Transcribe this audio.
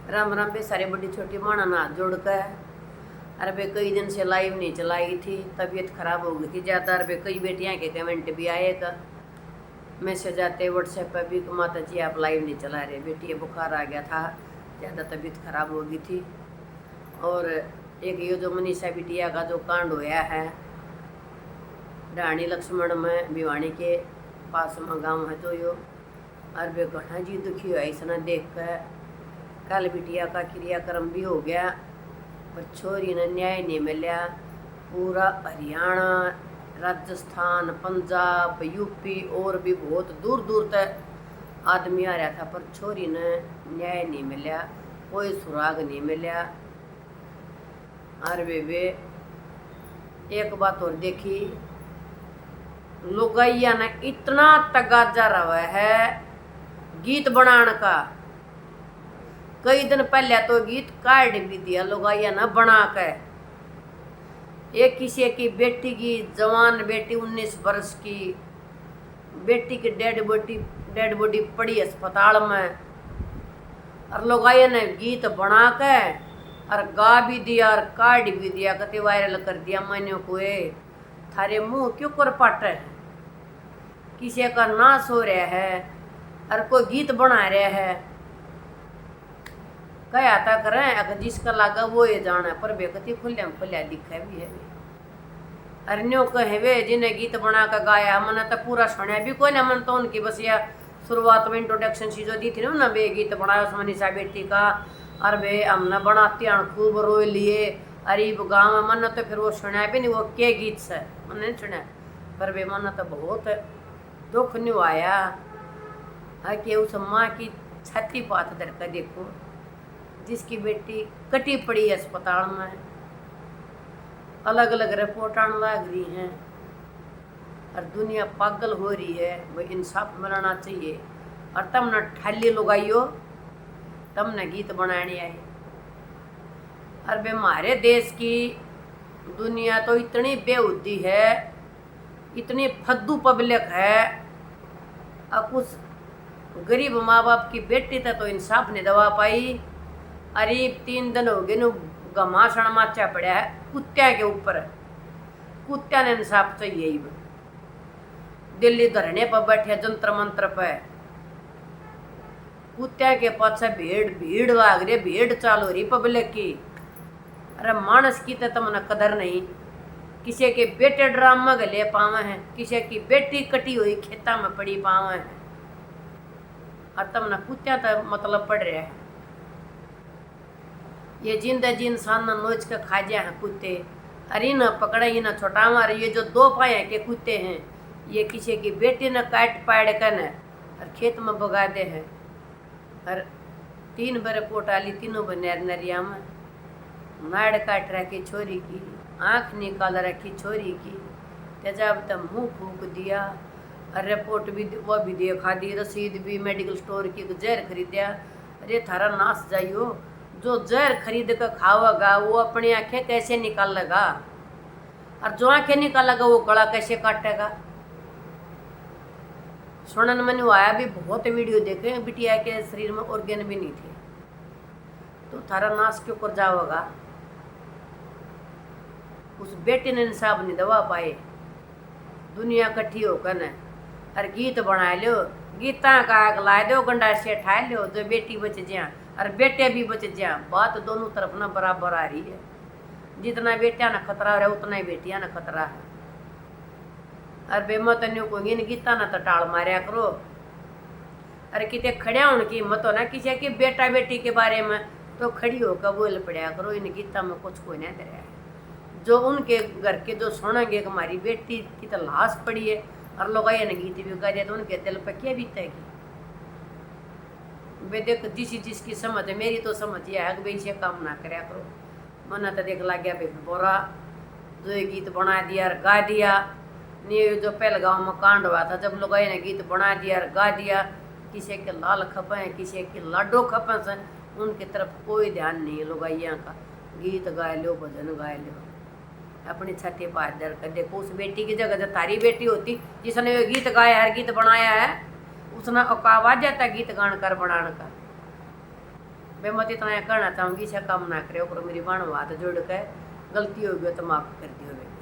राम राम पे सारे बड़ी छोटी माना ना जोड़ कर। अरे बे कई दिन से लाइव नहीं चलाई थी, तबीयत खराब हो गई थी ज़्यादा। अरे बे कई बेटियाँ के कमेंट भी आएगा, मैसेज आते व्हाट्सएप पर भी, माता जी आप लाइव नहीं चला रहे, बेटी बुखार आ गया था, ज़्यादा तबीयत खराब हो गई थी। और एक ये जो मनीषा बिटिया का जो कांड होया है रानी लक्ष्मण में भिवानी के पास में गाँव है, तो यो और वे घना जी दुखी हुआ इसने देख कर। कल बिटिया का क्रियाक्रम भी हो गया, पर छोरी ने न्याय नहीं मिला। पूरा हरियाणा, राजस्थान, पंजाब, यूपी और भी बहुत दूर दूर तक आदमी आ रहा था, पर छोरी ने न्याय नहीं मिला, कोई सुराग नहीं मिला। और वे एक बात और देखी, लुगाइया ने इतना तगाजा रहा है गीत बनाने का। कई दिन पहले तो गीत काट भी दिया लुगाइया ने बना कर। एक किसी की बेटी की, जवान बेटी 19 वर्ष की बेटी की डेड बॉडी पड़ी अस्पताल में, और लुगाइया ने गीत बना कर और गा भी दिया और काट भी दिया, कति वायरल कर दिया। मैंने को थारे मुंह क्यों कर पाट है, किसी का नाश हो रहा है और कोई गीत बना रहा है, क्या आता करें। अगर जिसका लागा वो ये जाना, पर बेकती खुलिया खुलिया दिखा भी है। अरे न्यो कहे वे जिन्हें गीत बना कर गाया, मैंने तो पूरा सुना भी कोई ना, मन तो उनकी बस या शुरुआत में इंट्रोडक्शन सी जो दी थी ना, वे गीत बनाया उस मनीषा बेटी का, और वे हमने बनाती खूब रोए लिए अरीब गाँव में। मन तो फिर वो सुना भी नहीं, वो के गीत से मैंने नहीं सुना, पर वे मन तो बहुत दुख नहीं आया है कि उस माँ की छाती पात दर का देखो, जिसकी बेटी कटी पड़ी है अस्पताल में। अलग अलग रिपोर्ट आने लग रही हैं और दुनिया पागल हो रही है। वह इंसाफ मिलना चाहिए। और तब न ठाली लगाइयो, तब न गीत बनाने आए। और वे हमारे देश की दुनिया तो इतनी बेहुदी है, इतनी फद्दू पब्लिक है। अब कुछ गरीब माँ बाप की बेटी तक तो इंसाफ नहीं दवा पाई। अरे 3 दिन हो गए घमासान माचा पड़ा है कुत्त्या के ऊपर, कुत्त्या ने इंसाफ चाहिए। ही दिल्ली धरने पर बैठे जंतर मंत्र पर, कुत्त्या के पास भीड़ लाग रही, भीड़ चालू रही पब्लिक की। अरे मानस की तो तुमने कदर नहीं, किसी के बेटे ड्राम में गले पावे हैं, किसी की बेटी कटी हुई खेता में पड़ी पावे हैं, और तुमने कुत्त्या तो मतलब पड़ रहा है। ये जिंदा जी इंसान न नोच के खा जाए हैं कुत्ते। अरे न पकड़े ही न छोटा मारे। ये जो 2 पाए के कुत्ते हैं, ये किसी की बेटी न काट पाड़ कर न और खेत में भगा दे हैं। और 3 बार पोटाली, तीनों बने नरिया में नाड़ काट रखी छोरी की, आँख निकाल रखी छोरी की, तेजाब तक मुँह फूक दिया। और रिपोर्ट भी वो भी देखा दी, रसीद भी, मेडिकल स्टोर की जहर खरीदा। अरे थारा नाश जाइयो, जो जहर खरीद कर खाओगा वो अपनी आंखें कैसे निकालेगा, और जो आंखें निकालेगा वो गला कैसे काटेगा। सुनन में आया भी, बहुत वीडियो देखे, बिटिया के शरीर में ऑर्गेन भी नहीं थे, तो थारा नाश क्यों कर जाओगा। उस बेटे ने इंसाफ नहीं दवा पाए, दुनिया इकट्ठी होकर न और गीत बना लो, गीता का ला दो, गंडा से ठा लो, जो बेटी बच जा और बेटे भी बच जा। बात दोनों तरफ ना बराबर आ रही है। जितना बेटिया ना खतरा है उतना ही बेटिया ना खतरा है। और बेमत को इन गीता ना तो टाल मारिया करो। अरे कितने खड़िया उनकी मत हो ना, किसी की बेटा बेटी के बारे में तो खड़ी होकर बोल पड़ा करो। इन गीता में कुछ कोई नहीं दे रहा है। जो उनके घर के जो सुनेंगे कि हमारी बेटी की तो लाश पड़ी है और लोग ने गीत भी गा दिया, तो उनके दिल पर क्या बीतेगी। वे देख जिसकी समझ है, मेरी तो समझ यह है कि भाई इसे काम ना कराया करो। मना तो देख ला गया भाई बोरा जो ये गीत बना दिया और गा दिया। नहीं जो पहले गाँव में कांड हुआ था, जब लोग ने गीत बना दिया और गा दिया, किसी के लाल खपे हैं, किसी के लाडो खपे हैं, उनकी तरफ कोई ध्यान नहीं है। लोग का गीत गाए लो, भजन गाए लो, अपनी छठी पात दर कर। देखो उस बेटी की जगह जो तारी बेटी होती जिसने ये गीत गाया है, गीत बनाया है, उसने औकावा जाता गीत गान कर बनाने का। मैं मत इतना कहना चाहूँगी, इसे कम ना करे और मेरी बाण हाथ जोड़ के गलती होगी तो माफ़ कर दियो।